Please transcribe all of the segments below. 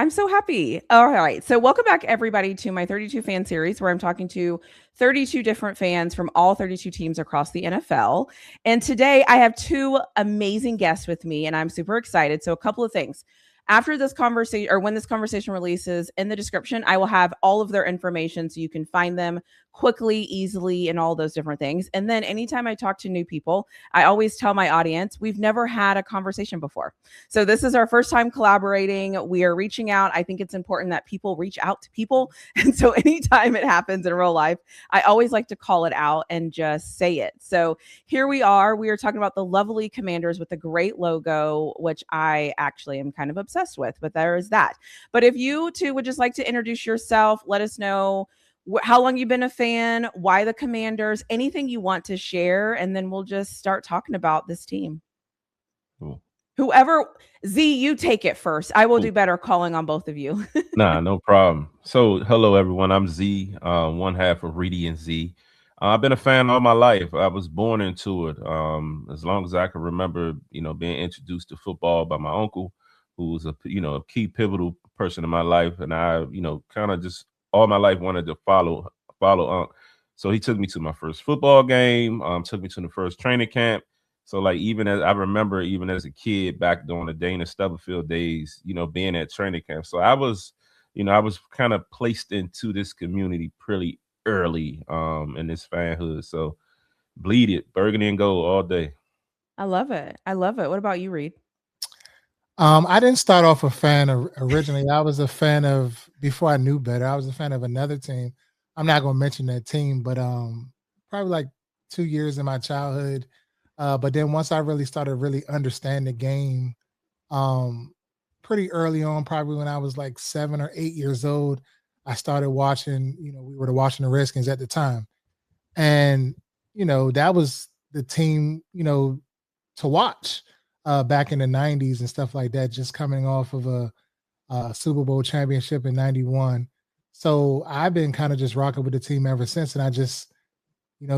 I'm so happy. All right. So welcome back everybody to my 32 fan series where I'm talking to 32 different fans from all 32 teams across the NFL. And today I have two amazing guests with me and I'm super excited. So a couple of things. After this conversation or when this conversation releases, in the description, I will have all of their information so you can find them quickly, easily, and all those different things. And then anytime I talk to new people, I always tell my audience, we've never had a conversation before. So this is our first time collaborating. We are reaching out. I think it's important that people reach out to people. And so anytime it happens in real life, I always like to call it out and just say it. So here we are. We are talking about the lovely Commanders with the great logo, which I actually am kind of obsessed with, but there is that. But if you two would just like to introduce yourself, let us know how long you've been a fan, why the Commanders, anything you want to share, and then we'll just start talking about this team. Cool. Whoever, Z, you take it first. I will do better calling on both of you. Nah, no problem. So, hello everyone. I'm Z, one half of Reedie and Zee. I've been a fan all my life. I was born into it. As long as I can remember, being introduced to football by my uncle, who was a key pivotal person in my life, and I, kind of just all my life wanted to follow Unc. So he took me to my first football game. Took me to the first training camp. So like even as I remember, even as a kid back during the Dana Stubblefield days, being at training camp. So I was kind of placed into this community pretty early in this fanhood. So bleed it, burgundy and gold all day. I love it. I love it. What about you, Reed? I didn't start off a fan originally. I was a fan of, before I knew better, I was a fan of another team. I'm not going to mention that team, but probably like 2 years in my childhood. But then once I really started really understanding the game, pretty early on, probably when I was like 7 or 8 years old, I started watching, we were watching the Redskins at the time. And, that was the team, to watch back in the 90s and stuff like that, just coming off of a Super Bowl championship in 91. So I've been kind of just rocking with the team ever since. And I just,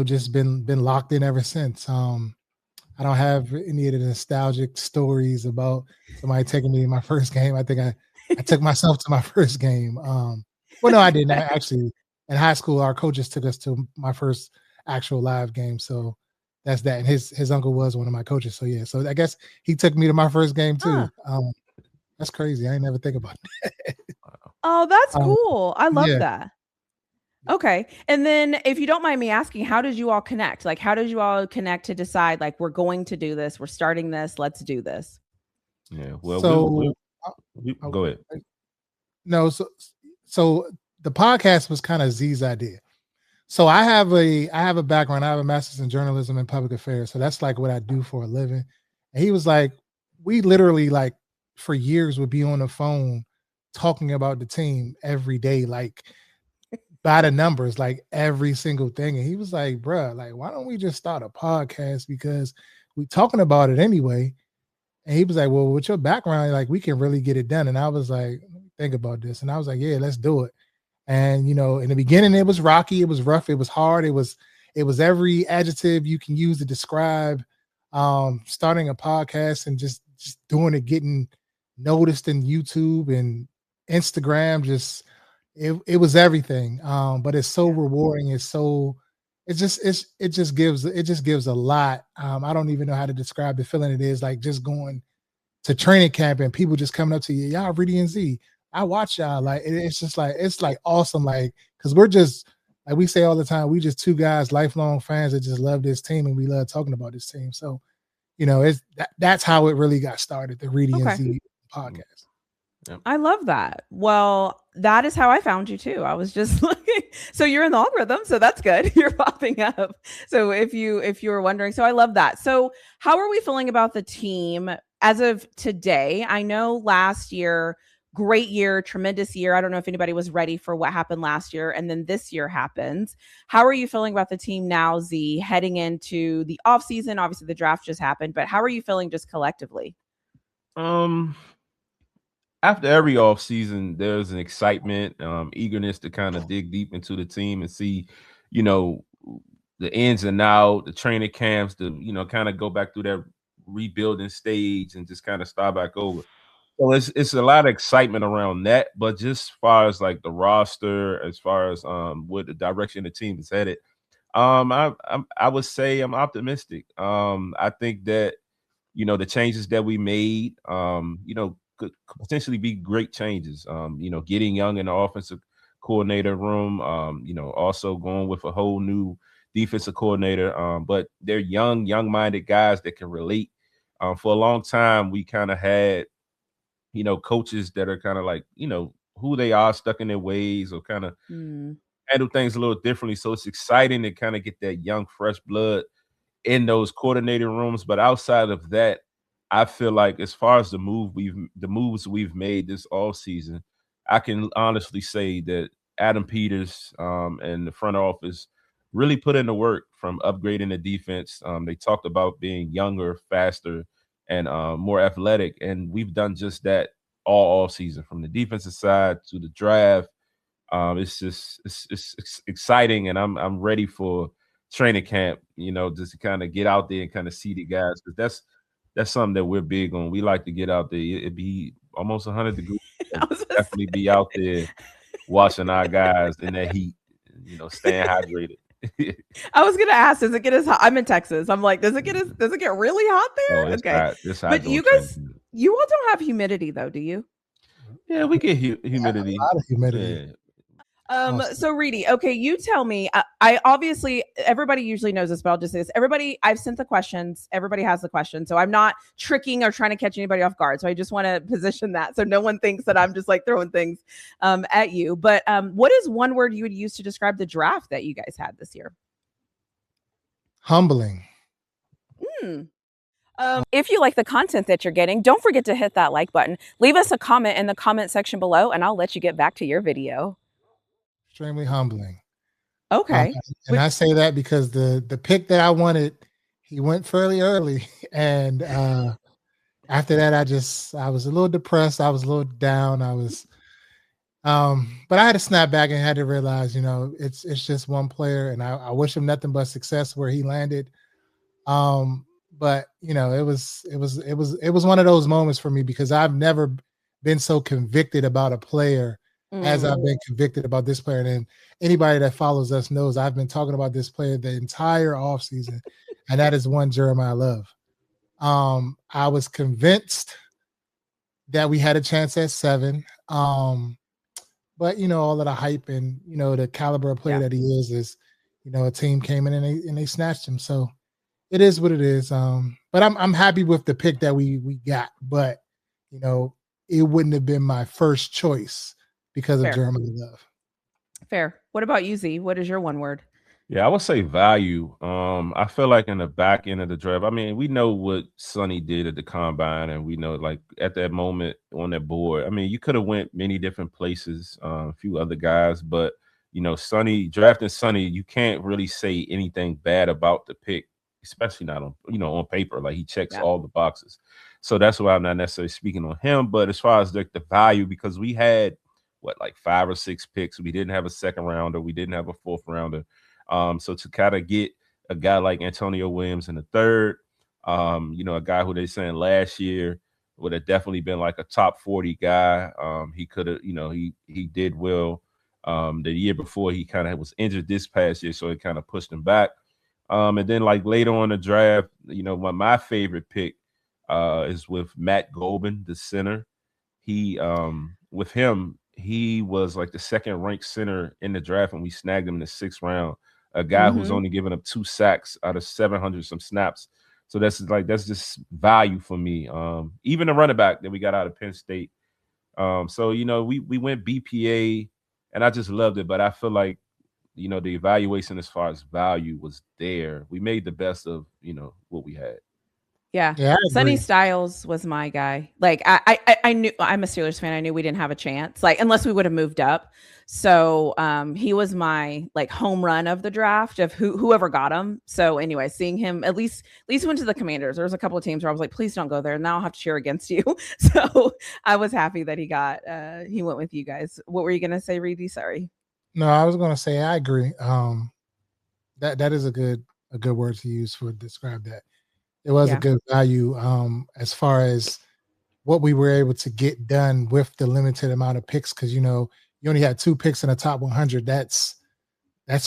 just been locked in ever since. I don't have any of the nostalgic stories about somebody taking me to my first game. I think I took myself to my first game. Well, no, I didn't. Actually, in high school, our coaches took us to my first actual live game. So that's that. And his uncle was one of my coaches. So yeah. So I guess he took me to my first game too. That's crazy. I ain't never think about that. Oh, that's cool. I love that. Okay. And then if you don't mind me asking, how did you all connect? Like, how did you all connect to decide, like, we're going to do this, we're starting this, let's do this? Yeah. Well, so go ahead. No, so the podcast was kind of Z's idea. So I have a background. I have a master's in journalism and public affairs. So that's like what I do for a living. And he was like, we literally like for years would be on the phone talking about the team every day, like by the numbers, like every single thing. And he was like, bruh, like, why don't we just start a podcast? Because we talking about it anyway. And he was like, well, with your background, like we can really get it done. And I was like, let me think about this. And I was like, yeah, let's do it. And, in the beginning, it was rocky. It was rough. It was hard. It was every adjective you can use to describe starting a podcast and just doing it, getting noticed in YouTube and Instagram. Just it was everything. But it's so rewarding. It just gives a lot. I don't even know how to describe the feeling it is, like just going to training camp and people just coming up to you, y'all Reedie and Zee. I watch y'all. Like it's just like it's like awesome. Like because we're just like we say all the time, we just two guys, lifelong fans that just love this team and we love talking about this team. So, it's that's how it really got started. The Reedie and Zee podcast. Yep. I love that. Well, that is how I found you too. I was just looking. So you're in the algorithm, so that's good. You're popping up. So if you were wondering, so I love that. So how are we feeling about the team as of today? I know last year, great year, tremendous year. I don't know if anybody was ready for what happened last year, and then this year happens. How are you feeling about the team now, Z, heading into the offseason? Obviously, the draft just happened, but how are you feeling just collectively? After every offseason, there's an excitement, eagerness to kind of dig deep into the team and see, the ins and outs, the training camps, kind of go back through that rebuilding stage and just kind of start back over. So it's a lot of excitement around that, but just as far as like the roster, as far as what the direction the team is headed, I would say I'm optimistic. I think that the changes that we made, could potentially be great changes. Getting Young in the offensive coordinator room, also going with a whole new defensive coordinator. But they're young-minded guys that can relate. For a long time, we kind of had, coaches that are kind of like, who they are, stuck in their ways, or kind of handle things a little differently. So it's exciting to kind of get that young, fresh blood in those coordinating rooms. But outside of that, I feel like as far as the moves we've made this all season, I can honestly say that Adam Peters and the front office really put in the work from upgrading the defense. They talked about being younger, faster, and more athletic, and we've done just that all season, from the defensive side to the draft. It's just it's exciting, and I'm ready for training camp. Just to kind of get out there and kind of see the guys, because that's something that we're big on. We like to get out there. It'd be almost 100 degrees. Definitely be out there watching our guys in that heat. Staying hydrated. I was gonna ask, does it get as hot? I'm in Texas. I'm like, does it get really hot there? Oh, it's okay, hot. It's hot. But you guys, you all don't have humidity though, do you? Yeah, we get humidity. A lot of humidity. Yeah. So Reedie, okay, you tell me. I obviously, everybody usually knows this, but I'll just say this. Everybody, I've sent the questions. Everybody has the questions, so I'm not tricking or trying to catch anybody off guard. So I just want to position that so no one thinks that I'm just like throwing things at you. But what is one word you would use to describe the draft that you guys had this year? Humbling. If you like the content that you're getting, don't forget to hit that like button. Leave us a comment in the comment section below, and I'll let you get back to your video. Extremely humbling. Okay. And I say that because the pick that I wanted, he went fairly early. And after that, I was a little depressed. I was a little down. But I had to snap back and had to realize, it's just one player, and I wish him nothing but success where he landed. But it was one of those moments for me, because I've never been so convicted about a player as I've been convicted about this player. And anybody that follows us knows I've been talking about this player the entire offseason, and that is one Jeremiah Love. I was convinced that we had a chance at 7. But all of the hype and the caliber of player that he is a team came in and they snatched him. So it is what it is. But I'm happy with the pick that we got. But it wouldn't have been my first choice because of Jeremiah Love. Fair. What about you, Z? What is your one word? Yeah, I would say value. I feel like in the back end of the draft, I mean, we know what Sonny did at the combine, and we know, like, at that moment on that board, I mean, you could have went many different places, a few other guys, but drafting Sonny, you can't really say anything bad about the pick, especially not on paper. Like, he checks all the boxes. So that's why I'm not necessarily speaking on him. But as far as the value, because we had like 5 or 6 picks, we didn't have a second rounder, we didn't have a fourth rounder. So to kind of get a guy like Antonio Williams in the third, a guy who they saying last year would have definitely been like a top 40 guy. He could have, he did well. The year before, he kind of was injured this past year, so it kind of pushed him back. And then, like, later on the draft, my favorite pick is with Matt Golban, the center. With him, he was like the second ranked center in the draft, and we snagged him in the 6th round. A guy who's only given up 2 sacks out of 700 some snaps. So that's just value for me. Even the running back that we got out of Penn State. So we went BPA, and I just loved it. But I feel like the evaluation as far as value was there. We made the best of what we had. Yeah, Sonny Styles was my guy. Like, I knew, I'm a Steelers fan. I knew we didn't have a chance, like, unless we would have moved up. So he was my like home run of the draft of whoever got him. So anyway, seeing him at least went to the Commanders. There was a couple of teams where I was like, please don't go there. Now I'll have to cheer against you. So I was happy that he went with you guys. What were you gonna say, Reedie? Sorry. No, I was gonna say I agree. That is a good word to use for describe that. It was a good value as far as what we were able to get done with the limited amount of picks. Cause you only had 2 picks in the top 100. That's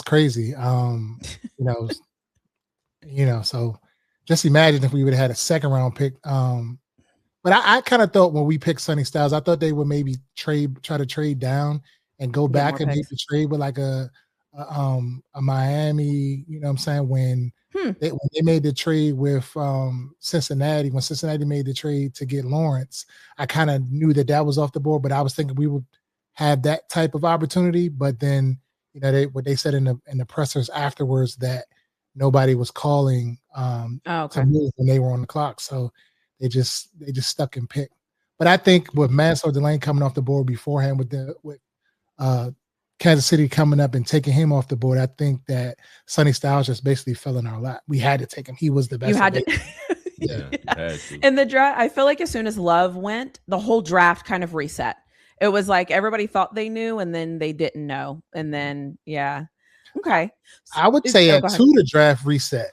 crazy. So just imagine if we would have had a second round pick. But I kind of thought when we picked Sonny Styles, I thought they would maybe try to trade down and go back and maybe trade with like a Miami, you know what I'm saying? When they made the trade with Cincinnati, when Cincinnati made the trade to get Lawrence, I kind of knew that was off the board, but I was thinking we would have that type of opportunity. But then, what they said in the pressers afterwards that nobody was calling to move when they were on the clock. So they just stuck and picked. But I think with Mansour Delane coming off the board beforehand with Kansas City coming up and taking him off the board, I think that Sonny Styles just basically fell in our lap. We had to take him. He was the best. You had to. Yeah. In the draft, I feel like as soon as Love went, the whole draft kind of reset. It was like everybody thought they knew and then they didn't know. And then, yeah. Okay. I would say at 2 the draft reset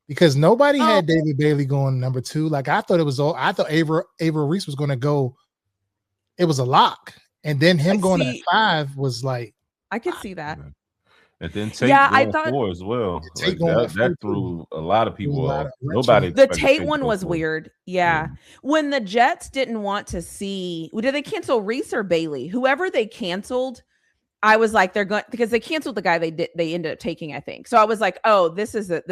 because nobody had David Bailey going number 2. Like I thought Avery Reese was going to go. It was a lock. And then him going at 5 was like. I could see that. And then Tate going 4 as well. Like that threw a lot of people off. Nobody. The Tate one was weird. Yeah. When the Jets didn't want to see, did they cancel Reese or Bailey? Whoever they canceled, I was like, they're going because they canceled the guy they ended up taking, I think. So I was like, oh, this is a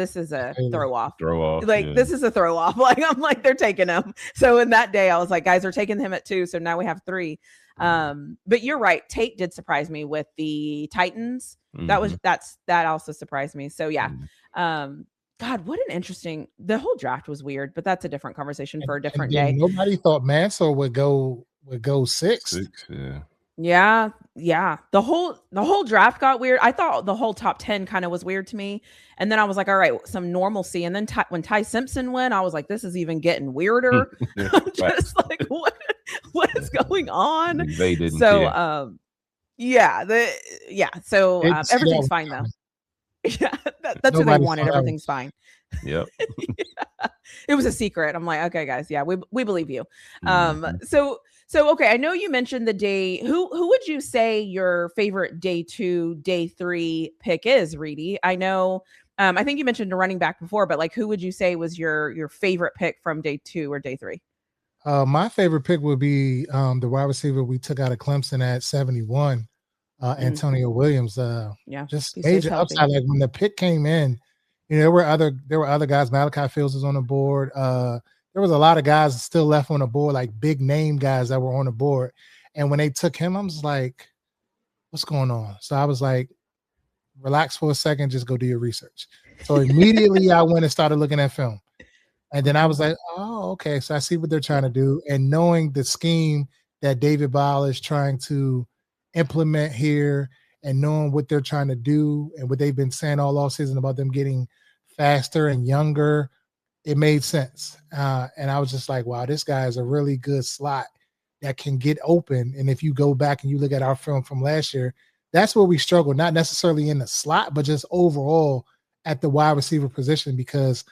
throw off. This is a throw off. Like I'm like, they're taking him. So in that day, I was like, guys, they're taking him at 2. So now we have 3. But you're right. Tate did surprise me with the Titans. That also surprised me. So yeah. God, what an interesting, the whole draft was weird, but that's a different conversation for a different day. Nobody thought Mansour would go 6. Yeah. The whole draft got weird. I thought the whole top 10 kind of was weird to me. And then I was like, all right, some normalcy. And then when Ty Simpson went, I was like, this is even getting weirder. I'm just like, what is going on? They didn't care. So everything's fine though. Yeah, that's what they wanted. Everything's fine. Yep. Yeah. It was a secret. I'm like, okay, guys. Yeah, we believe you. So okay, I know you mentioned the day. Who would you say your favorite day 2, day 3 pick is, Reedie? I know. I think you mentioned a running back before, but like, who would you say was your favorite pick from day 2 or day 3? My favorite pick would be the wide receiver we took out of Clemson at 71, Antonio Williams. Just major upside. Like when the pick came in, there were other guys. Malachi Fields was on the board. There was a lot of guys still left on the board, like big name guys that were on the board. And when they took him, I was like, what's going on? So I was like, relax for a second, just go do your research. So immediately I went and started looking at film. And then I was like, oh, okay. So I see what they're trying to do. And knowing the scheme that David Ball is trying to implement here and knowing what they're trying to do and what they've been saying all offseason about them getting faster and younger, it made sense. And I was just like, wow, this guy is a really good slot that can get open. And if you go back and you look at our film from last year, that's where we struggled, not necessarily in the slot, but just overall at the wide receiver position, because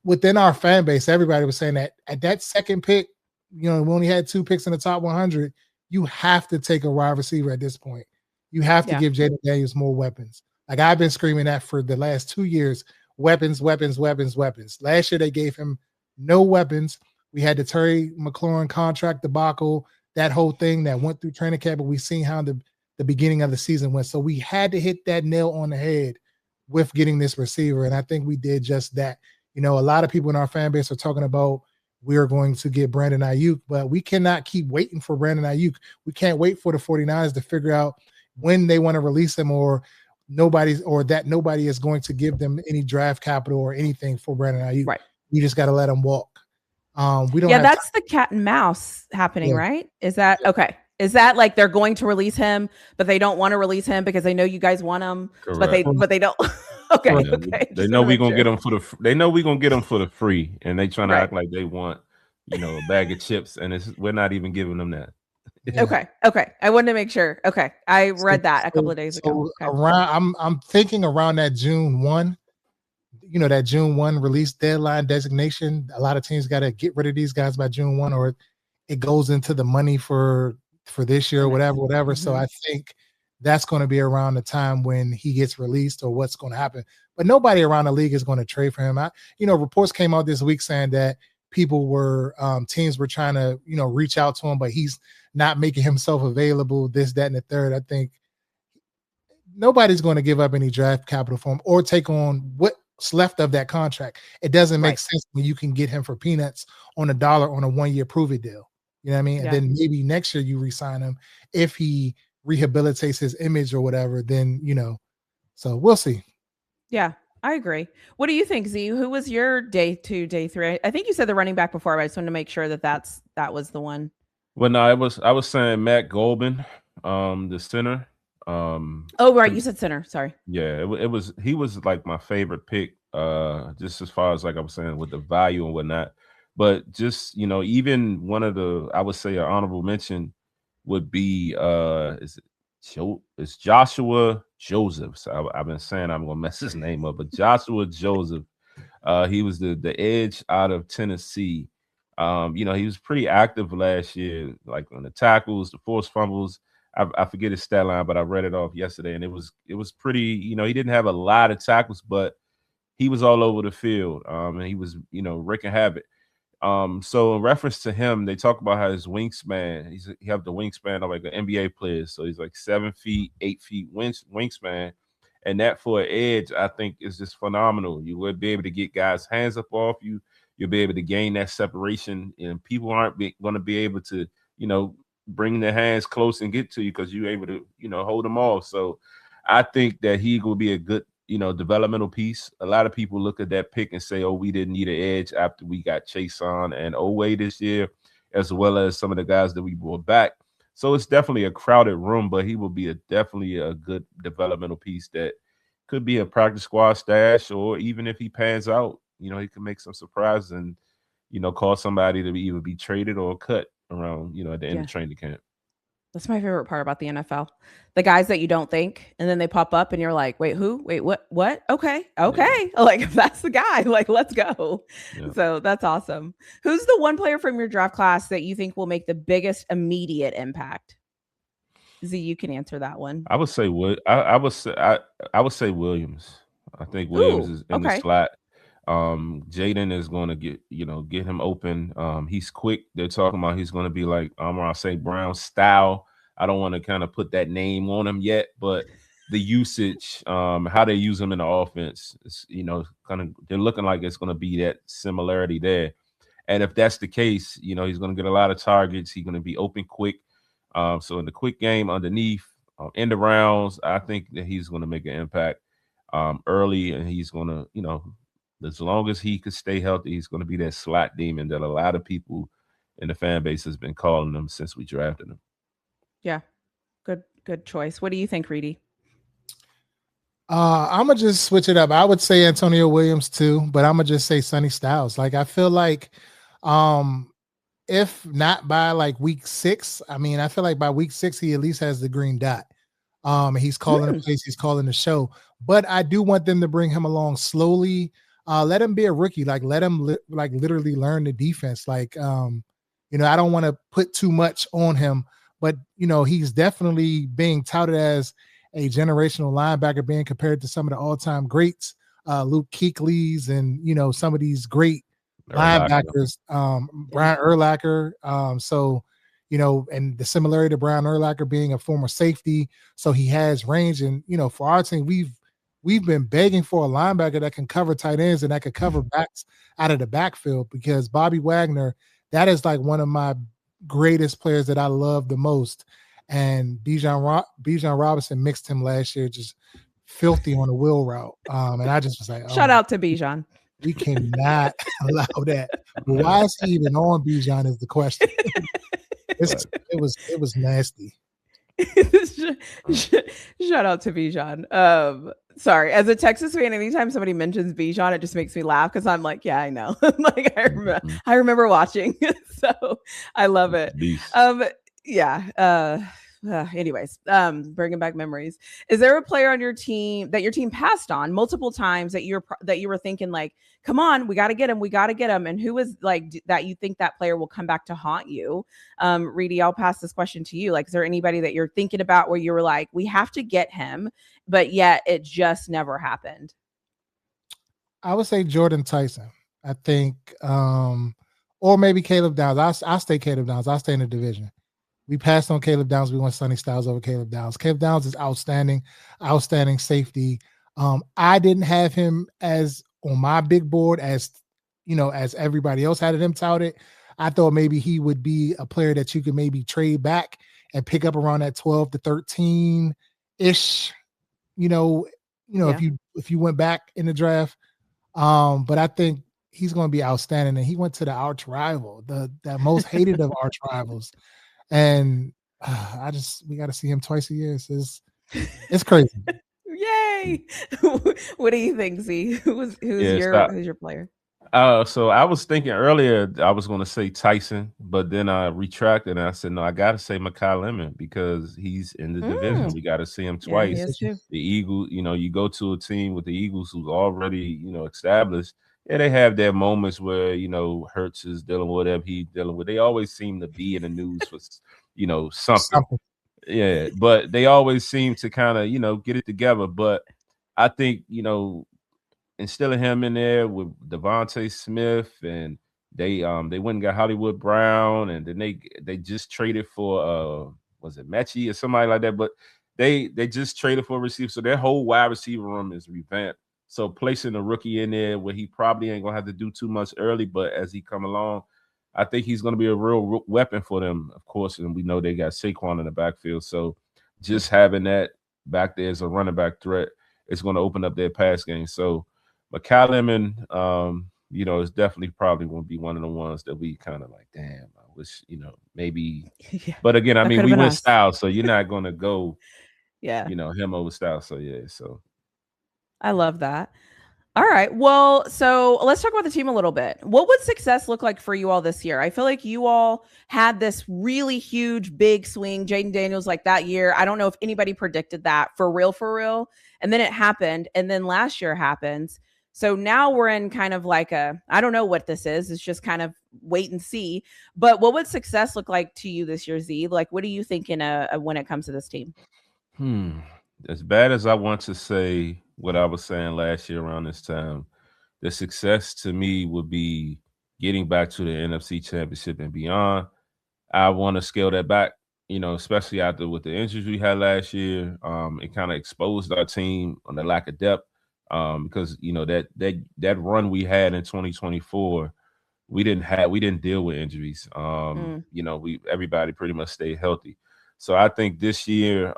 within our fan base, everybody was saying that at that second pick, we only had 2 picks in the top 100. You have to take a wide receiver at this point. You have to give Jayden Daniels more weapons. Like I've been screaming that for the last 2 years, weapons. Last year, they gave him no weapons. We had the Terry McLaurin contract debacle, that whole thing that went through training camp, but we've seen how the beginning of the season went. So we had to hit that nail on the head with getting this receiver. And I think we did just that. A lot of people in our fan base are talking about we're going to get Brandon Aiyuk, but we cannot keep waiting for Brandon Aiyuk. We can't wait for the 49ers to figure out when they want to release him or nobody is going to give them any draft capital or anything for Brandon Aiyuk. Right. We just got to let him walk. We don't. Yeah, that's the cat and mouse happening, right? Is that okay? Is that like they're going to release him, but they don't want to release him because they know you guys want him, but they don't. Okay. Yeah, okay. They know we're gonna get them for the free, and they trying to act like they want, a bag of chips, and we're not even giving them that. Okay. I wanted to make sure. Okay, I read that a couple of days ago. Around, I'm thinking around that June 1, that June 1 release deadline designation. A lot of teams got to get rid of these guys by June 1, or it goes into the money for this year or whatever. Mm-hmm. So I think that's going to be around the time when he gets released or what's going to happen. But nobody around the league is going to trade for him. Reports came out this week saying that people were teams were trying to, reach out to him, but he's not making himself available, this, that, and the third. I think nobody's going to give up any draft capital for him or take on what's left of that contract. It doesn't make sense when you can get him for peanuts on $1 on a 1-year prove-it deal. You know what I mean? Yeah. And then maybe next year you re-sign him if he rehabilitates his image or whatever, then, so we'll see. Yeah, I agree. What do you think, Zee? Who was your day 2, day 3? I think you said the running back before, but I just wanted to make sure that was the one. Well, no, I was saying Matt Goldman, the center. Oh, right, you said center. Sorry. Yeah, he was like my favorite pick, just as far as like I was saying with the value and whatnot. But just even one of the, I would say an honorable mention would be it's Joshua Joseph. I've been saying I'm gonna mess his name up, but Joshua Joseph. He was the edge out of Tennessee. He was pretty active last year, like on the tackles, the forced fumbles. I forget his stat line, but I read it off yesterday, and it was pretty. He didn't have a lot of tackles, but he was all over the field, and he was wreaking havoc. So in reference to him, they talk about how his wingspan, he have the wingspan of like an NBA player. So he's like 7 feet, 8 feet wingspan. And that for an edge, I think is just phenomenal. You would be able to get guys' hands up off you. You'll be able to gain that separation, and people aren't going to be able to, bring their hands close and get to you because you're able to, hold them off. So I think that he will be a good, developmental piece. A lot of people look at that pick and say, oh, we didn't need an edge after we got Chason and Oway this year, as well as some of the guys that we brought back. So it's definitely a crowded room, but he will be definitely a good developmental piece that could be a practice squad stash, or even if he pans out, he can make some surprises and, cause somebody to either be traded or cut around, at the end of training camp. That's my favorite part about the NFL. The guys that you don't think, and then they pop up and you're like, wait, who? Wait, what? Okay. Yeah. Like, that's the guy. Like, let's go. Yeah. So that's awesome. Who's the one player from your draft class that you think will make the biggest immediate impact? Zee, you can answer that one. I would say I would say Williams. I think Williams is in the slot. Jayden is going to get him open. He's quick. They're talking about he's going to be like Amon St. Brown style. I don't want to kind of put that name on him yet, but the usage, how they use him in the offense, is, kind of they're looking like it's going to be that similarity there. And if that's the case, he's going to get a lot of targets. He's going to be open quick. So in the quick game underneath, in the rounds, I think that he's going to make an impact early, and he's going to, as long as he could stay healthy, he's going to be that slot demon that a lot of people in the fan base has been calling him since we drafted him. Yeah, good choice. What do you think, Reedie? I'm gonna just switch it up. I would say Antonio Williams too, but I'm gonna just say Sonny Styles. Like, I feel like, if not by like week 6, I feel like by week 6 he at least has the green dot. He's calling the place, he's calling the show. But I do want them to bring him along slowly. Let him be a rookie. Like, let him literally learn the defense. Like, I don't want to put too much on him, but he's definitely being touted as a generational linebacker, being compared to some of the all-time greats, Luke Kuechly's, and some of these great linebackers, Brian Urlacher. And the similarity to Brian Urlacher being a former safety, so he has range. And for our team, we've been begging for a linebacker that can cover tight ends and that could cover backs out of the backfield, because Bobby Wagner, that is like one of my greatest players that I love the most. And Bijan Robinson mixed him last year, just filthy on a wheel route. And I just was like, shout out to Bijan. We cannot allow that. But why is he even on Bijan is the question. It was nasty. Shout out to Bijan. Sorry, as a Texas fan, anytime somebody mentions Bijan, it just makes me laugh because I'm like, yeah, I know. Like, I remember watching, so I love it. Beast. anyways, bringing back memories. Is there a player on your team that your team passed on multiple times that you were thinking like, come on, we got to get him, and who is like that you think that player will come back to haunt you? Reedie, I'll pass this question to you. Like, is there anybody that you're thinking about where you were like, we have to get him, but yet it just never happened? I would say Jordan Tyson. I think, or maybe Caleb Downs. I'll stay Caleb Downs. I'll stay in the division. We passed on Caleb Downs. We went Sonny Styles over Caleb Downs. Caleb Downs is outstanding safety. I didn't have him as on my big board as everybody else had him touted. I thought maybe he would be a player that you could maybe trade back and pick up around that 12 to 13 ish. If you went back in the draft. But I think he's going to be outstanding. And he went to the arch rival, the most hated of arch rivals. And we got to see him twice a year. It's crazy. Yay! What do you think, Zee? Who's your player? So I was thinking earlier I was going to say Tyson, but then I retracted and I said no, I got to say Mekhi Lemon because he's in the division. We got to see him twice. Yeah, the Eagles, you go to a team with the Eagles who's already established. Yeah, they have their moments where Hurts is dealing with whatever he's dealing with. They always seem to be in the news for something. Yeah, but they always seem to kind of get it together. But I think instilling him in there with Devontae Smith, and they went and got Hollywood Brown, and then they just traded for was it Mechie or somebody like that? But they just traded for a receiver, so their whole wide receiver room is revamped. So placing a rookie in there where he probably ain't gonna have to do too much early, but as he come along, I think he's gonna be a real weapon for them, of course. And we know they got Saquon in the backfield, so just having that back there as a running back threat, it's going to open up their pass game. So Mekhi Lemon, is definitely probably going to be one of the ones that we kind of like, damn, I wish, maybe. Yeah. But again, I mean, we went Styles, so you're not going to go, him over Styles. So, yeah, so. I love that. All right. Well, so let's talk about the team a little bit. What would success look like for you all this year? I feel like you all had this really huge, big swing. Jayden Daniels, like that year. I don't know if anybody predicted that for real. And then it happened. And then last year happens. So now we're in kind of like I don't know what this is. It's just kind of wait and see. But what would success look like to you this year, Zee? Like, what are you thinking when it comes to this team? As bad as I want to say what I was saying last year around this time, the success to me would be getting back to the NFC Championship and beyond. I want to scale that back, especially after with the injuries we had last year. It kind of exposed our team on the lack of depth because that run we had in 2024, we didn't deal with injuries. Everybody pretty much stayed healthy. So I think this year,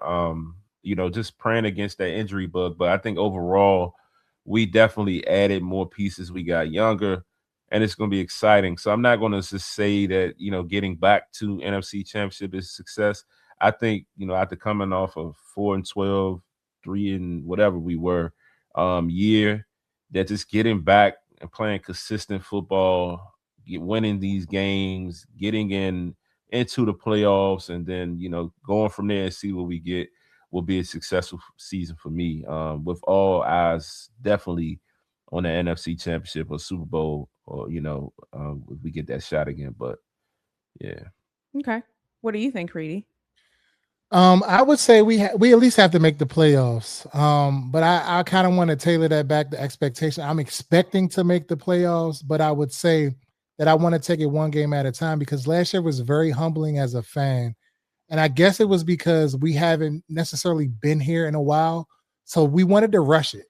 just praying against that injury bug. But I think overall, we definitely added more pieces. We got younger, and it's going to be exciting. So I'm not going to just say that, getting back to NFC Championship is success. I think, after coming off of 4-12, 3 whatever we were year, that just getting back and playing consistent football, winning these games, getting into the playoffs, and then, going from there and see what we get will be a successful season for me, with all eyes definitely on the NFC Championship or Super Bowl, or if we get that shot again. But yeah. Okay. What do you think, Reedie? I would say we at least have to make the playoffs. But I kind of want to tailor that back to expectation. I'm expecting to make the playoffs, but I would say that I want to take it one game at a time because last year was very humbling as a fan. And I guess it was because we haven't necessarily been here in a while. So we wanted to rush it.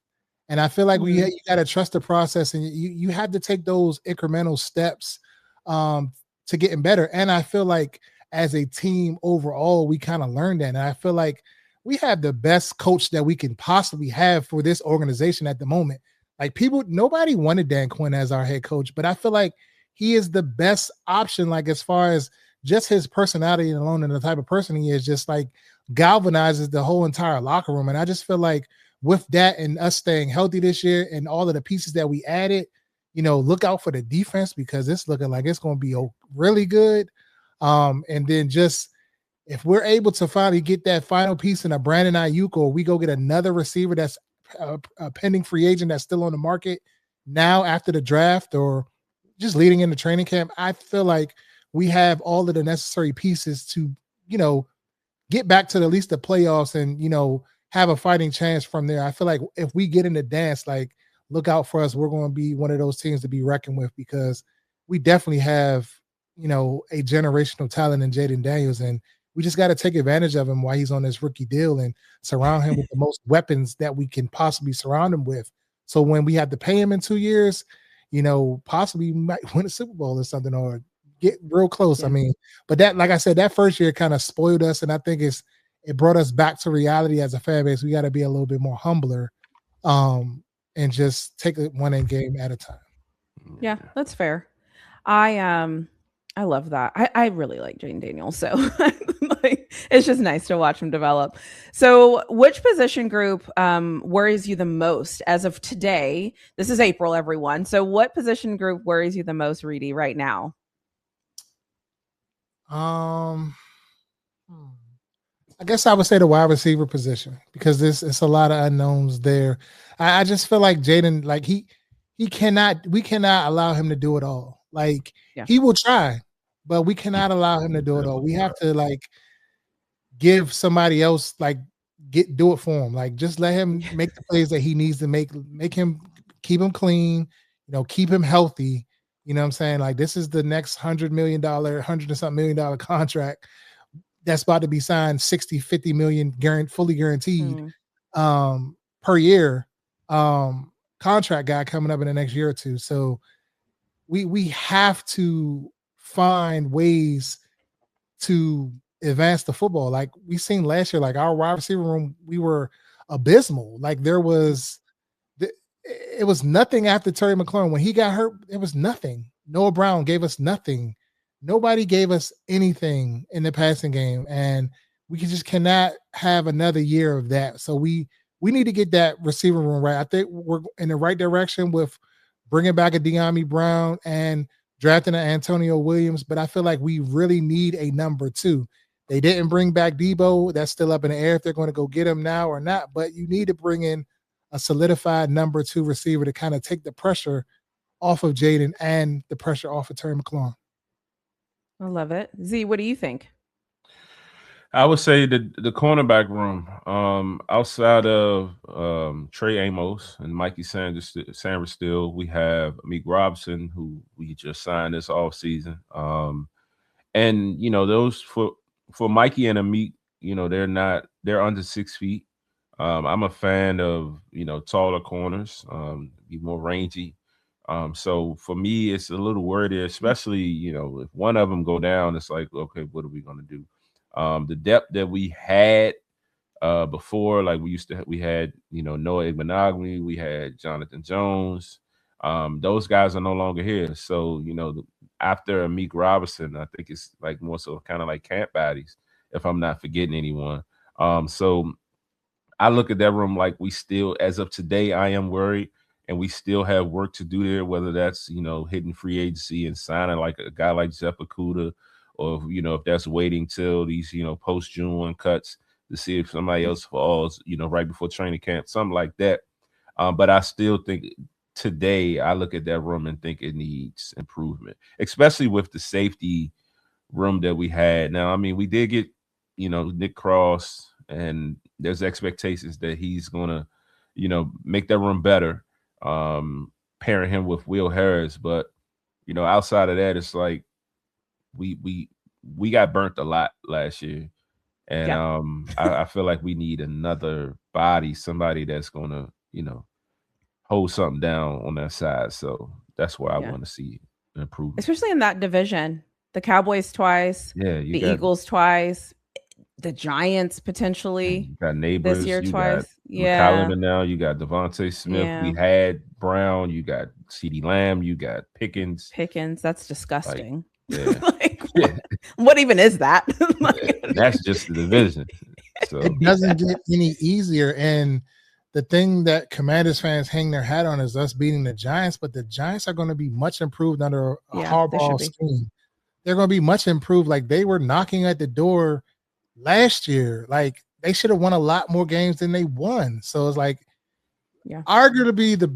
And I feel like you got to trust the process, and you have to take those incremental steps to getting better. And I feel like as a team overall, we kind of learned that. And I feel like we have the best coach that we can possibly have for this organization at the moment. Like nobody wanted Dan Quinn as our head coach, but I feel like he is the best option, like as far as just his personality alone and the type of person he is, just like galvanizes the whole entire locker room. And I just feel like with that and us staying healthy this year and all of the pieces that we added, look out for the defense because it's looking like it's going to be really good. And then just if we're able to finally get that final piece in a Brandon Aiyuk, or we go get another receiver that's a pending free agent that's still on the market now after the draft, or just leading into training camp, I feel like we have all of the necessary pieces to, get back to at least the playoffs and, have a fighting chance from there. I feel like if we get in the dance, like, look out for us. We're going to be one of those teams to be reckoned with, because we definitely have, a generational talent in Jayden Daniels, and we just got to take advantage of him while he's on this rookie deal and surround him with the most weapons that we can possibly surround him with. So when we have to pay him in 2 years, possibly we might win a Super Bowl or something, or get real close. Yeah. I mean, but that, like I said, that first year kind of spoiled us, and I think it brought us back to reality as a fan base. We got to be a little bit more humbler, and just take it one game at a time. Yeah, that's fair. I love that. I really like Jayden Daniels, so it's just nice to watch him develop. So, which position group worries you the most as of today? This is April, everyone. So, what position group worries you the most, Reedie, right now? I guess I would say the wide receiver position, because it's a lot of unknowns there. I just feel like Jayden, like we cannot allow him to do it all. Like, he will try, but we cannot allow him to do it all. We have to give somebody else, do it for him. Like, just let him make the plays that he needs to make him, keep him clean, keep him healthy. You know what I'm saying? Like, this is the next $100 million contract that's about to be signed, 60, 50 million fully guaranteed per year contract guy coming up in the next year or two. So we have to find ways to advance the football. Like we seen last year, like our wide receiver room, we were abysmal. Like it was nothing after Terry McLaurin. When he got hurt, it was nothing. Noah Brown gave us nothing. Nobody gave us anything in the passing game, and we just cannot have another year of that. So we need to get that receiver room right. I think we're in the right direction with bringing back a De'Ami Brown and drafting an Antonio Williams, but I feel like we really need a number two. They didn't bring back Debo. That's still up in the air if they're going to go get him now or not, but you need to bring in a solidified number two receiver to kind of take the pressure off of Jayden and the pressure off of Terry McLaurin. I love it. Z, what do you think? I would say the cornerback room, outside of Trey Amos and Mikey Sanders still, we have Meek Robinson, who we just signed this offseason. And those for Mikey and Meek, they're under 6 feet. I'm a fan of taller corners, be more rangy. So for me, it's a little wordy, especially if one of them go down, it's like, okay, what are we gonna do? The depth that we had before, like we had Noah Igbenogany, we had Jonathan Jones. Those guys are no longer here. So after Meek Robinson, I think it's like more so kind of like camp baddies, if I'm not forgetting anyone. So I look at that room like we still, as of today, I am worried, and we still have work to do there, whether that's, hitting free agency and signing like a guy like Jeff Okudah, or, if that's waiting till these, post-June 1 cuts to see if somebody else falls, right before training camp, something like that. But I still think today I look at that room and think it needs improvement, especially with the safety room that we had. Now, I mean, we did get, Nick Cross, and there's expectations that he's going to, make that room better. Pairing him with Will Harris, but outside of that, it's like we got burnt a lot last year, and I feel like we need another body, somebody that's gonna hold something down on that side. So that's where I want to see improvement, especially in that division. The Cowboys twice, the Eagles twice, the Giants potentially. You got Neighbors this year you twice. Got McCollum, now you got Devontae Smith. We had Brown. You got CeeDee Lamb. You got Pickens. That's disgusting. What even is that? That's just the division. So it doesn't get any easier. And the thing that Commanders fans hang their hat on is us beating the Giants, but the Giants are going to be much improved under a Harbaugh scheme. They're going to be much improved. Like, they were knocking at the door last year. Like they should have won a lot more games than they won. So it's like, arguably the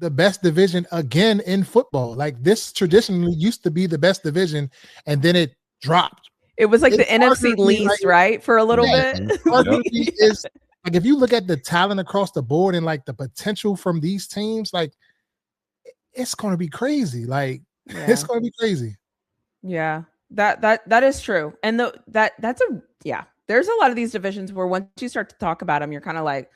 best division again in football. Like this traditionally used to be the best division, and then it dropped. It was like the NFC least, right? For a little bit. Arguably is like if you look at the talent across the board and like the potential from these teams, like it's going to be crazy. Like it's going to be crazy. Yeah, that is true. And there's a lot of these divisions where once you start to talk about them, you're kind of like,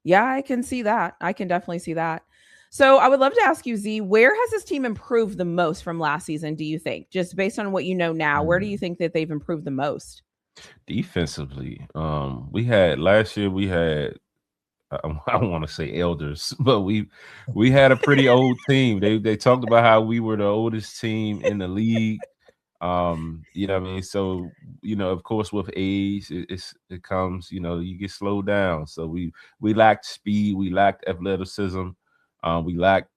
yeah, I can see that. I can definitely see that. So I would love to ask you, Z, where has this team improved the most from last season, do you think? Just based on what you know now, where do you think that they've improved the most? Defensively, last year we had I don't want to say elders, but we had a pretty old team. They talked about how we were the oldest team in the league. You know what I mean? So, of course, with age, it comes, you get slowed down. So we lacked speed, we lacked athleticism, we lacked,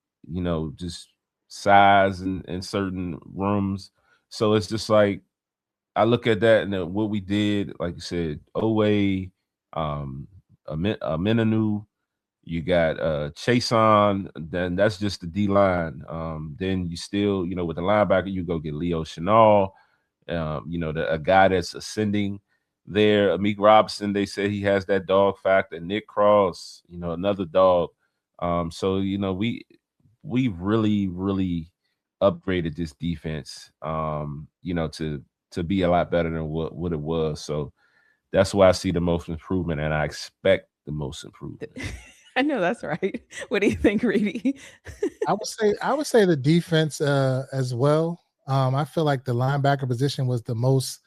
just size in certain rooms. So it's just like I look at that and what we did, like you said, Owe, Minanu, you got Chason, then that's just the D line. Then you still, with the linebacker, you go get Leo Chenal, a guy that's ascending there. Amik Robinson, they say he has that dog factor. Nick Cross, another dog. So we really, really upgraded this defense, to be a lot better than what it was. So that's why I see the most improvement, and I expect the most improvement. I know that's right. What do you think, Reedie? I would say the defense as well. I feel like the linebacker position was the most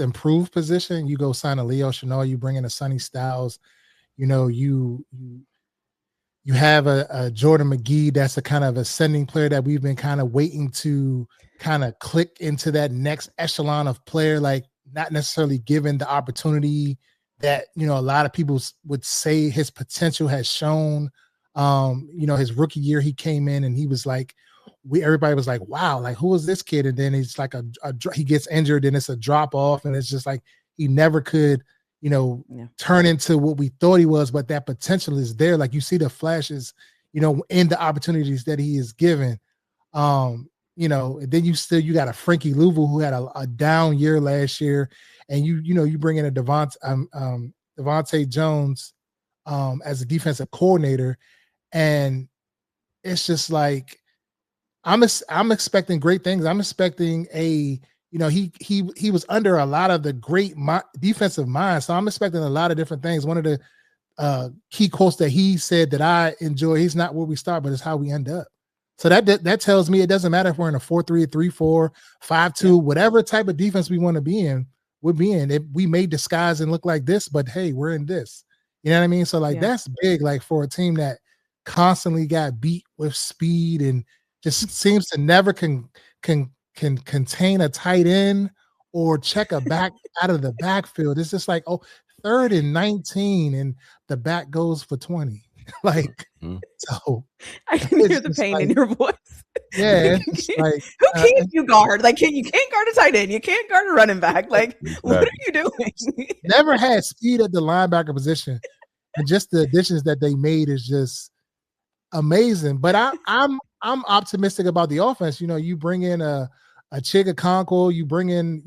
improved position. You go sign a Leo Chenal, you bring in a Sonny Styles, you have a Jordan McGee that's a kind of ascending player that we've been kind of waiting to kind of click into that next echelon of player, like not necessarily given the opportunity that, a lot of people would say his potential has shown. His rookie year, he came in and he was like, everybody was like, wow, like who is this kid? And then he's like he gets injured and it's a drop off. And it's just like, he never could, turn into what we thought he was, but that potential is there. Like you see the flashes, in the opportunities that he is given. And then you got a Frankie Louisville who had a down year last year, and you bring in a Devontae Jones as a defensive coordinator, and it's just like I'm expecting great things. I'm expecting he was under a lot of the great defensive minds, so I'm expecting a lot of different things. One of the key quotes that he said that I enjoy: "He's not where we start, but it's how we end up." So that tells me it doesn't matter if we're in a 4-3, 3-4, 5-2, whatever type of defense we want to be in, we'll be in. We may disguise and look like this, but hey, we're in this. You know what I mean? So that's big, like for a team that constantly got beat with speed and just seems to never can contain a tight end or check a back out of the backfield. It's just like, 3rd and 19 and the back goes for 20. Like, so I can hear the pain in your voice. Yeah, like, who can't you guard? Like, you can't guard a tight end. You can't guard a running back. Like, what are you doing? Never had speed at the linebacker position, and just the additions that they made is just amazing. But I'm optimistic about the offense. You bring in a Chiga Conquo, you bring in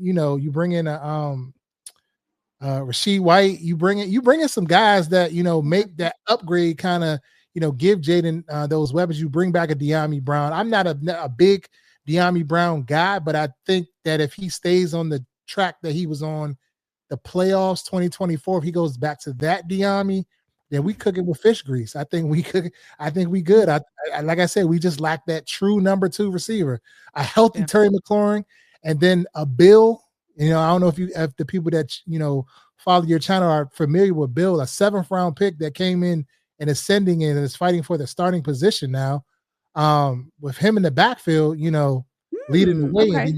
a Rasheed White, you bring in some guys that make that upgrade, kind of give Jayden those weapons. You bring back a De'Ami Brown. I'm not a big De'Ami Brown guy, but I think that if he stays on the track that he was on the playoffs 2024, if he goes back to that De'Ami, then we cook it with fish grease. I think we good. I like I said, we just lack that true number 2 receiver, a healthy Terry McLaurin, and then a Bill. I don't know if the people that follow your channel are familiar with Bill, a 7th round pick that came in and ascending and is fighting for the starting position now. With him in the backfield, leading the way, and then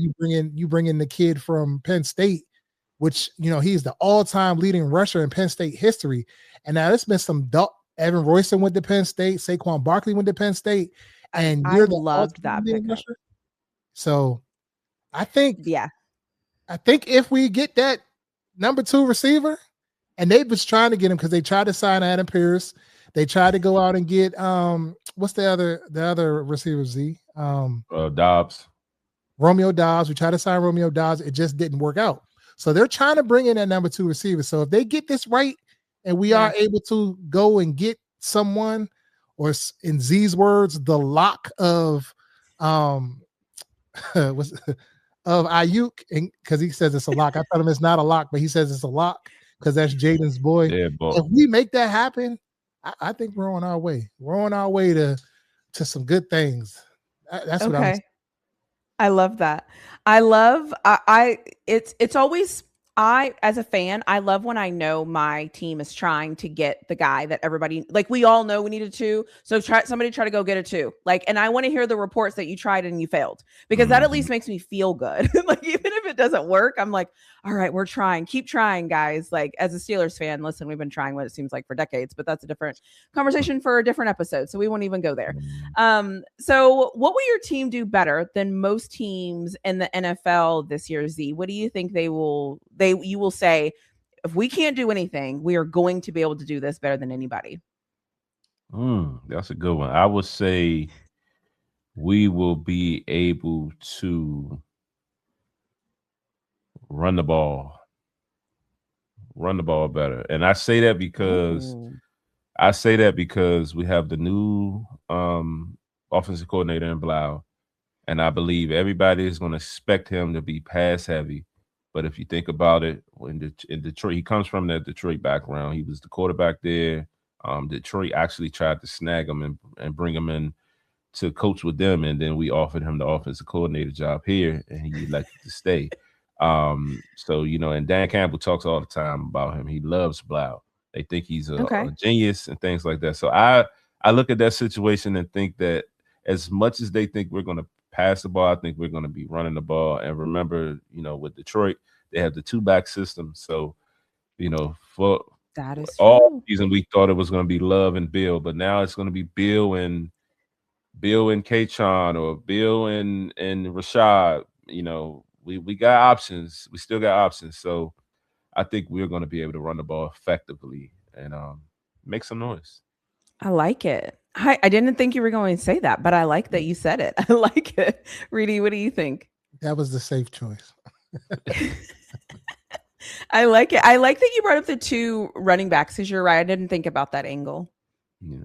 you bring in the kid from Penn State, which he's the all-time leading rusher in Penn State history. And now there's been some Evan Royston went to Penn State, Saquon Barkley went to Penn State, and you're the loved that rusher. So I think if we get that number 2 receiver, and they was trying to get him because they tried to sign Adam Pierce. They tried to go out and get what's the other receiver, Z? Dobbs. Romeo Dobbs. We tried to sign Romeo Dobbs. It just didn't work out. So they're trying to bring in that number 2 receiver. So if they get this right and we are able to go and get someone, or in Z's words, the lock of of Aiyuk, because he says it's a lock. I told him it's not a lock, but he says it's a lock because that's Jayden's boy. Yeah, if we make that happen, I think we're on our way. We're on our way to some good things. That's what I'm saying. I love that. It's always, as a fan, I love when I know my team is trying to get the guy that everybody, like, we all know we need a 2. So somebody try to go get a 2. Like, and I want to hear the reports that you tried and you failed, because that at least makes me feel good. Like, even if it doesn't work, I'm like, all right, we're trying. Keep trying, guys. Like, as a Steelers fan, listen, we've been trying what it seems like for decades, but that's a different conversation for a different episode. So we won't even go there. So what will your team do better than most teams in the NFL this year, Z? What do you think you will say, if we can't do anything, we are going to be able to do this better than anybody? That's a good one. I would say we will be able to run the ball better. And I say that because we have the new offensive coordinator in Blau, and I believe everybody is going to expect him to be pass heavy. But if you think about it, in Detroit, he comes from that Detroit background. He was the quarterback there. Detroit actually tried to snag him and bring him in to coach with them, and then we offered him the offensive coordinator job here, and he elected to stay. So, and Dan Campbell talks all the time about him. He loves Blau. They think he's a genius and things like that. So I look at that situation and think that as much as they think we're going to pass the ball, I think we're going to be running the ball. And remember, with Detroit, they have the 2-back system. So, for that is all season, we thought it was going to be Love and Bill, but now it's going to be Bill and Kaytron, or Bill and Rashad. We got options. We still got options. So I think we're going to be able to run the ball effectively and make some noise. I like it. I didn't think you were going to say that, but I like that you said it. I like it. Reedie, what do you think? That was the safe choice. I like it. I like that you brought up the 2 running backs, because you're right. I didn't think about that angle. Yeah.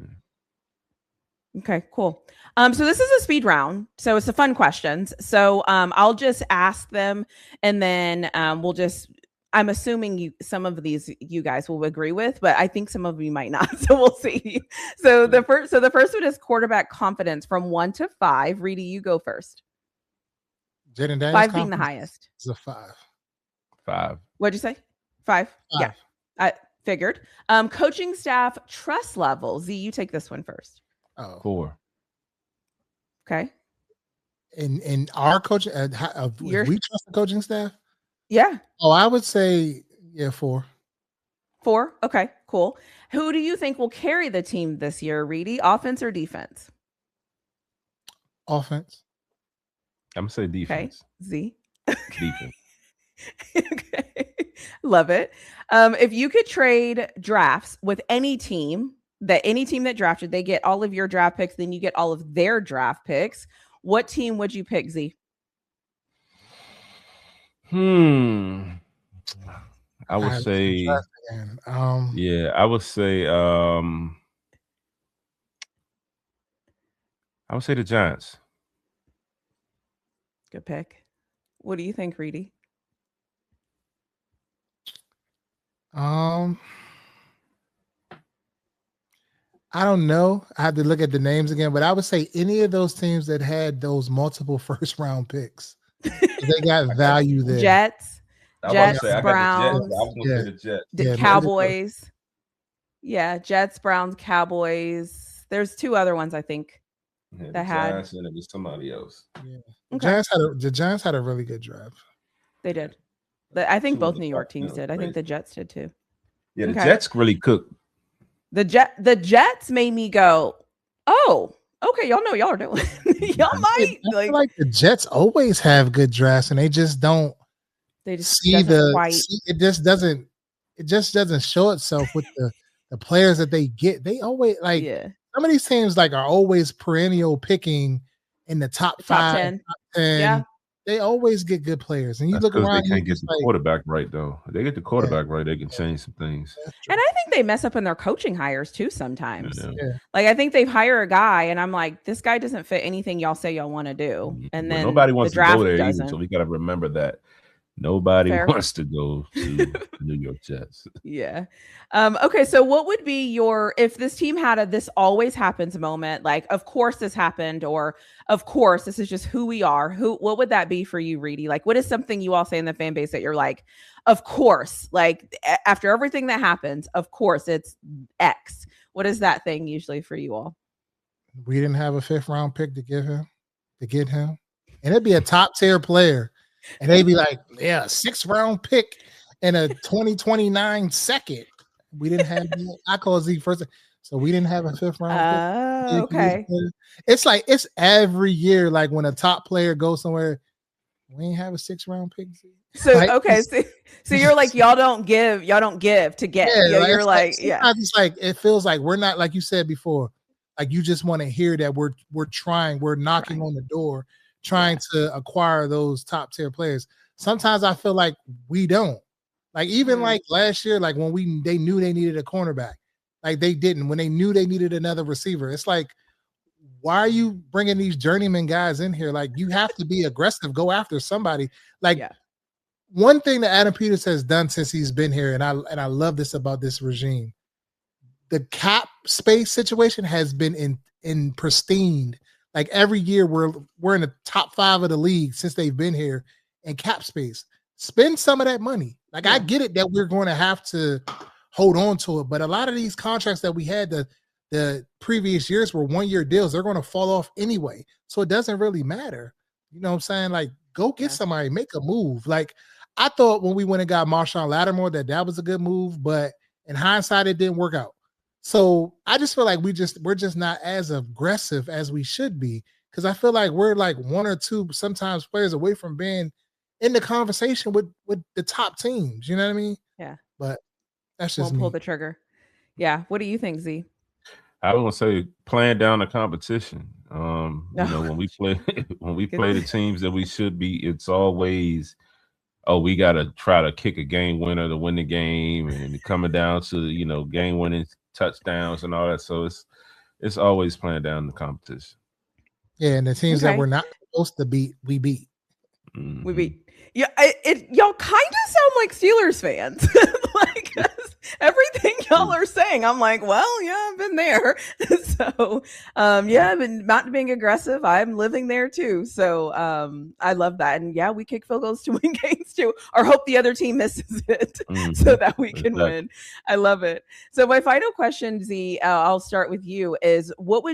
Okay, cool. So this is a speed round. So it's the fun questions. So I'll just ask them, and then I'm assuming some of these you guys will agree with, but I think some of you might not. So we'll see. So the first one is quarterback confidence from 1 to 5. Reedie, you go first. Jayden Daniels, 5 being the highest. It's a 5. 5. What'd you say? 5? Yeah, I figured. Coaching staff trust level. Z, you take this one first. 4. Okay. In our coaching, we trust the coaching staff. Yeah. Oh, I would say 4. 4. Okay, cool. Who do you think will carry the team this year, Reedie? Offense or defense? Offense. I'm gonna say defense. Okay. Z. Defense. Okay. Love it. If you could trade drafts with any team that drafted, they get all of your draft picks, then you get all of their draft picks, what team would you pick, Z? I would say I would say the Giants. Good pick. What do you think, Reedie? I don't know. I have to look at the names again, but I would say any of those teams that had those multiple first round picks. They got value there. Jets, Browns, the Cowboys. Yeah, Jets, Browns, Cowboys. There's 2 other ones I think that had. Giants, and it was somebody else. Yeah. The Giants had a really good draft. They did. I think both New York teams did. I think the Jets did too. Yeah, the Jets really cooked. The Jets made me go, oh, okay, y'all know what y'all are doing. Y'all might I feel like the Jets always have good drafts, and they just don't. They just it just doesn't show itself with the players that they get. They always some of these teams are always perennial picking in the top 5, 10. top 10. Yeah. They always get good players. And you look because around, they can't get the quarterback right, though. If they get the quarterback right, they can change some things. And I think they mess up in their coaching hires too sometimes. Yeah. Like I think they hire a guy and I'm like, this guy doesn't fit anything y'all say y'all want to do. And then nobody wants the draft to go there doesn't. either, so we got to remember that. Nobody wants to go to the New York Jets. Yeah. Okay. So what would be if this team had a this always happens moment, like, of course this happened, or of course this is just who we are, what would that be for you, Reedie? Like, what is something you all say in the fan base that you're like, of course, like after everything that happens, of course it's X. What is that thing usually for you all? We didn't have a 5th round pick to get him. And it'd be a top tier player. And they'd be like, yeah, 6th round pick and a 2029 second. We didn't have I call Z first. So we didn't have a 5th round pick. Okay. It's every year, like when a top player goes somewhere, we ain't have a 6th round pick. So okay, so you're like, y'all don't give to get. Yeah, you're like it's like it feels like we're not, like you said before, like you just want to hear that we're trying, we're knocking on the door, trying to acquire those top tier players. Sometimes I feel like we don't. Like even like last year, like when they knew they needed a cornerback, like they didn't. When they knew they needed another receiver, it's like, why are you bringing these journeyman guys in here? Like you have to be aggressive, go after somebody. Like one thing that Adam Peters has done since he's been here, and I love this about this regime, the cap space situation has been in pristine. Like every year we're in the top 5 of the league since they've been here in cap space. Spend some of that money. Like I get it that we're going to have to hold on to it, but a lot of these contracts that we had the previous years were 1-year deals. They're going to fall off anyway. So it doesn't really matter. You know what I'm saying? Like go get somebody, make a move. Like I thought when we went and got Marshawn Lattimore that was a good move, but in hindsight it didn't work out. So I just feel like we're just not as aggressive as we should be, because I feel like we're like 1 or 2 sometimes players away from being in the conversation with the top teams. You know what I mean? Yeah. But that's just won't pull the trigger. Yeah. What do you think, Z? I was gonna say playing down the competition. You know, when we play the teams that we should be, it's always, oh, we gotta try to kick a game winner to win the game, and coming down to game winning touchdowns and all that. So it's always playing down the competition. Yeah, and the teams that we're not supposed to beat, we beat. Mm-hmm. We beat. Yeah, y'all kind of sound like Steelers fans. Like everything y'all are saying, I'm like, well, yeah, I've been there. So, yeah, I've been not being aggressive. I'm living there too. So, I love that. And yeah, we kick field goals to win games too, or hope the other team misses it so that we can win. I love it. So my final question, Z, I'll start with you, is what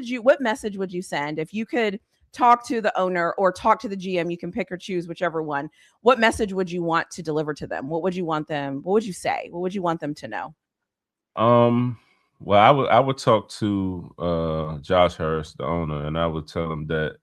message would you send if you could talk to the owner or talk to the GM? You can pick or choose whichever one. What message would you want to deliver to them? What would you say? What would you want them to know? Well, I would talk to Josh Harris, the owner, and I would tell him that,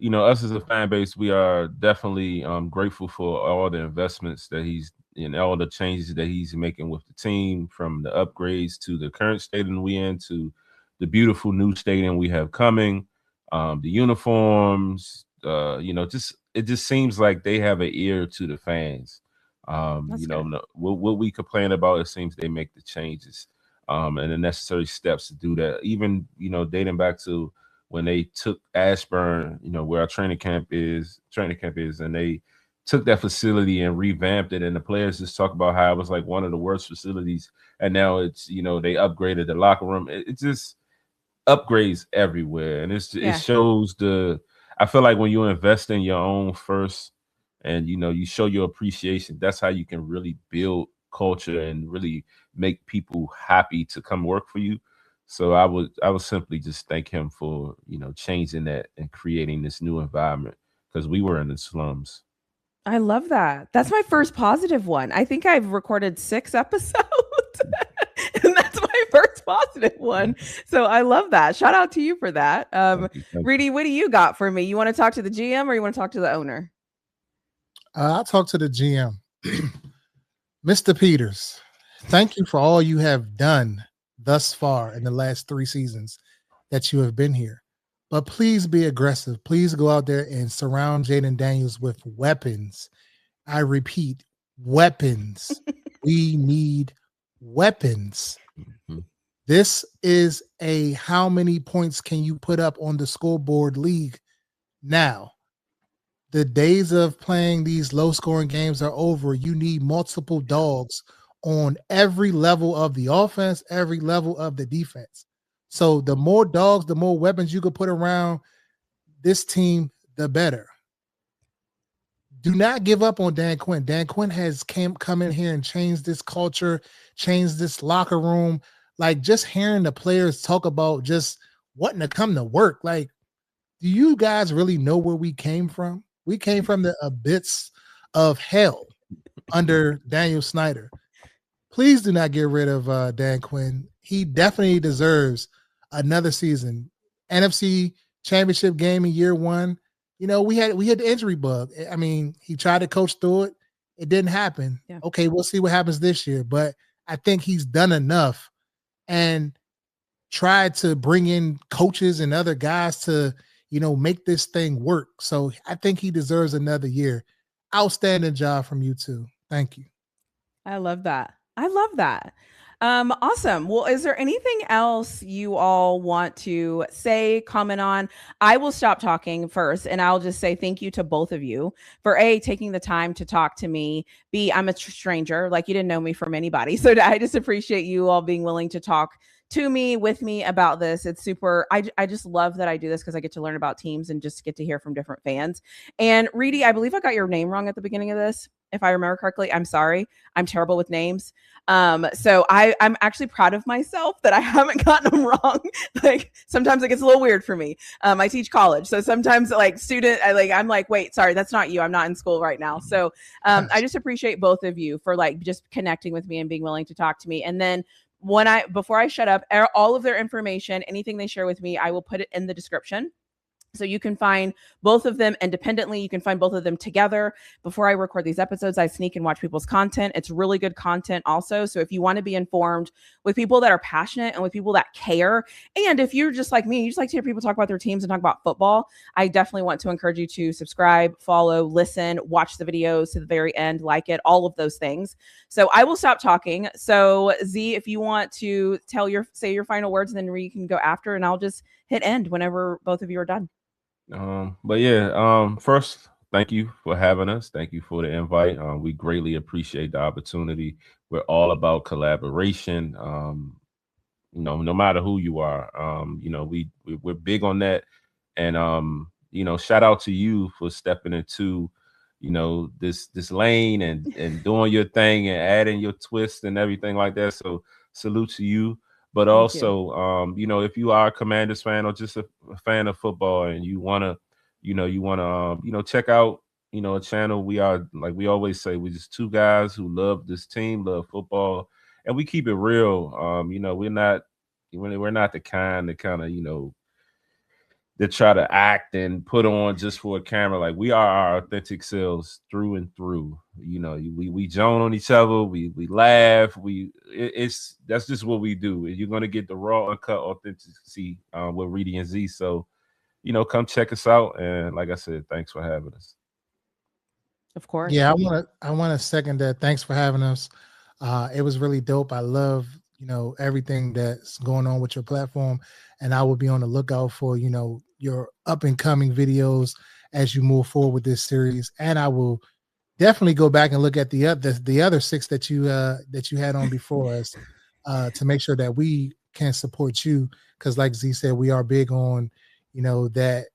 us as a fan base, we are definitely grateful for all the investments that he's and all the changes that he's making with the team, from the upgrades to the current stadium we in to the beautiful new stadium we have coming. The uniforms, it just seems like they have an ear to the fans. What we complain about, it seems they make the changes and the necessary steps to do that. Even, dating back to when they took Ashburn, where our training camp is, and they took that facility and revamped it. And the players just talk about how it was like one of the worst facilities. And now it's, they upgraded the locker room. It just upgrades everywhere, and it shows I feel like when you invest in your own first, and you show your appreciation, that's how you can really build culture and really make people happy to come work for you. So I would simply just thank him for changing that and creating this new environment, because we were in the slums. I love that. That's my first positive one. I think I've recorded 6 episodes. And that's my first positive one. So I love that. Shout out to you for that. Thank you. Reedie, what do you got for me? You want to talk to the GM or you want to talk to the owner? I'll talk to the GM. Mr. Peters, thank you for all you have done thus far in the last 3 seasons that you have been here. But please be aggressive. Please go out there and surround Jayden Daniels with weapons. I repeat, weapons. We need weapons. Mm-hmm. This is a how many points can you put up on the scoreboard league now. The days of playing these low-scoring games are over. You need multiple dogs on every level of the offense, every level of the defense. So the more dogs, the more weapons you could put around this team, the better. Do not give up on Dan Quinn. Dan Quinn has come in here and changed this culture, changed this locker room. Like, just hearing the players talk about just wanting to come to work. Like, do you guys really know where we came from? We came from the abyss of hell under Daniel Snyder. Please do not get rid of Dan Quinn. He definitely deserves another season. NFC Championship game in year 1. You know, we had the injury bug. I mean, he tried to coach through it. It didn't happen. Yeah. Okay, we'll see what happens this year. But I think he's done enough and tried to bring in coaches and other guys to, you know, make this thing work. So I think he deserves another year. Outstanding job from you two. Thank you. I love that. Awesome. Well, is there anything else you all want to say, comment on? I will stop talking first, and I'll just say thank you to both of you for A, taking the time to talk to me. B, I'm a stranger, like you didn't know me from anybody. So I just appreciate you all being willing to talk to me, with me about this. It's super. I just love that I do this because I get to learn about teams and just get to hear from different fans. And Reedie, I believe I got your name wrong at the beginning of this. If I remember correctly, I'm sorry. I'm terrible with names. So I'm actually proud of myself that I haven't gotten them wrong. Like, sometimes it gets a little weird for me. I teach college. So sometimes like I'm like, wait, sorry, that's not you. I'm not in school right now. So I just appreciate both of you for like just connecting with me and being willing to talk to me. And then before I shut up, all of their information, anything they share with me, I will put it in the description. So you can find both of them independently. You can find both of them together. Before I record these episodes, I sneak and watch people's content. It's really good content also. So if you want to be informed with people that are passionate and with people that care, and if you're just like me, you just like to hear people talk about their teams and talk about football, I definitely want to encourage you to subscribe, follow, listen, watch the videos to the very end, like it, all of those things. So I will stop talking. So Zee, if you want to say your final words, and then Ree can go after, and I'll just hit end whenever both of you are done. But yeah, first, thank you for having us. Thank you for the invite. We greatly appreciate the opportunity. We're all about collaboration. No matter who you are, we're big on that. And shout out to you for stepping into, this lane and doing your thing and adding your twist and everything like that. So salute to you. But also, if you are a Commanders fan or just a fan of football and you wanna check out, a channel. We are, like we always say, we're just two guys who love this team, love football, and we keep it real. We're not the kind that try to act and put on just for a camera. Like, we are our authentic selves through and through. We joan on each other, we laugh, that's just what we do. You're gonna get the raw, uncut authenticity with Reedie and Zee. So, come check us out. And like I said, thanks for having us. Of course. Yeah, I want to second that. Thanks for having us. It was really dope. I love everything that's going on with your platform, and I will be on the lookout for your up and coming videos as you move forward with this series. And I will definitely go back and look at the other 6 that you had on before us to make sure that we can support you, because like Zee said, we are big on that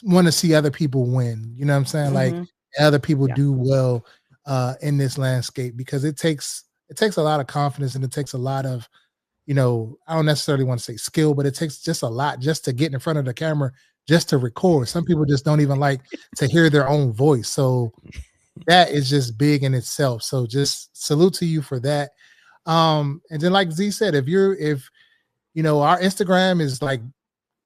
want to see other people win. You know what I'm saying? Mm-hmm. Like, other people do well in this landscape, because it takes a lot of confidence, and it takes a lot of, I don't necessarily want to say skill, but it takes just a lot just to get in front of the camera, just to record. Some people just don't even like to hear their own voice. So that is just big in itself. So just salute to you for that. And then like Zee said, if our Instagram is like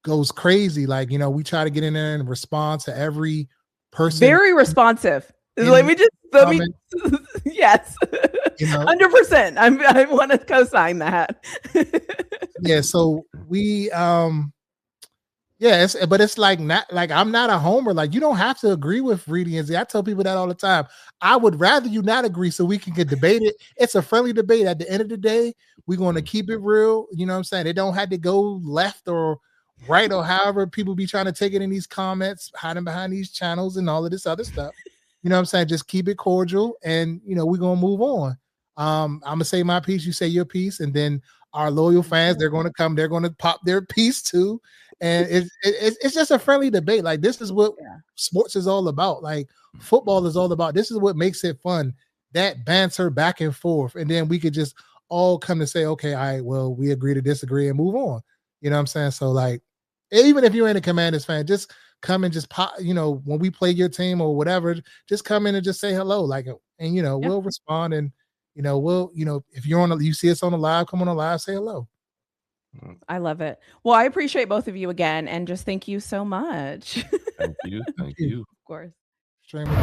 goes crazy, like, we try to get in there and respond to every person. Very responsive. Let me just yes, 100%. I want to co-sign that. Yeah, so we but it's like not like I'm not a homer. Like you don't have to agree with Reedie and Zee. I tell people that all the time. I would rather you not agree so we can get debate it. It's a friendly debate. At the end of the day, we're going to keep it real. You know what I'm saying? It don't have to go left or right or however people be trying to take it in these comments, hiding behind these channels and all of this other stuff. You know what I'm saying? Just keep it cordial and we're gonna move on. I'm gonna say my piece, you say your piece, and then our loyal fans, they're gonna come, they're gonna pop their piece too. And it's just a friendly debate. Like this is what sports is all about. Like football is all about. This is what makes it fun. That banter back and forth, and then we could just all come to say, okay, all right, well, we agree to disagree and move on. You know what I'm saying? So like, even if you ain't a Commanders fan, just come and just pop. When we play your team or whatever, just come in and just say hello. Like, and we'll respond. And we'll if you're you see us on the live, come on the live, say hello. I love it. Well, I appreciate both of you again, and just thank you so much. Thank you. Of course. Extremely.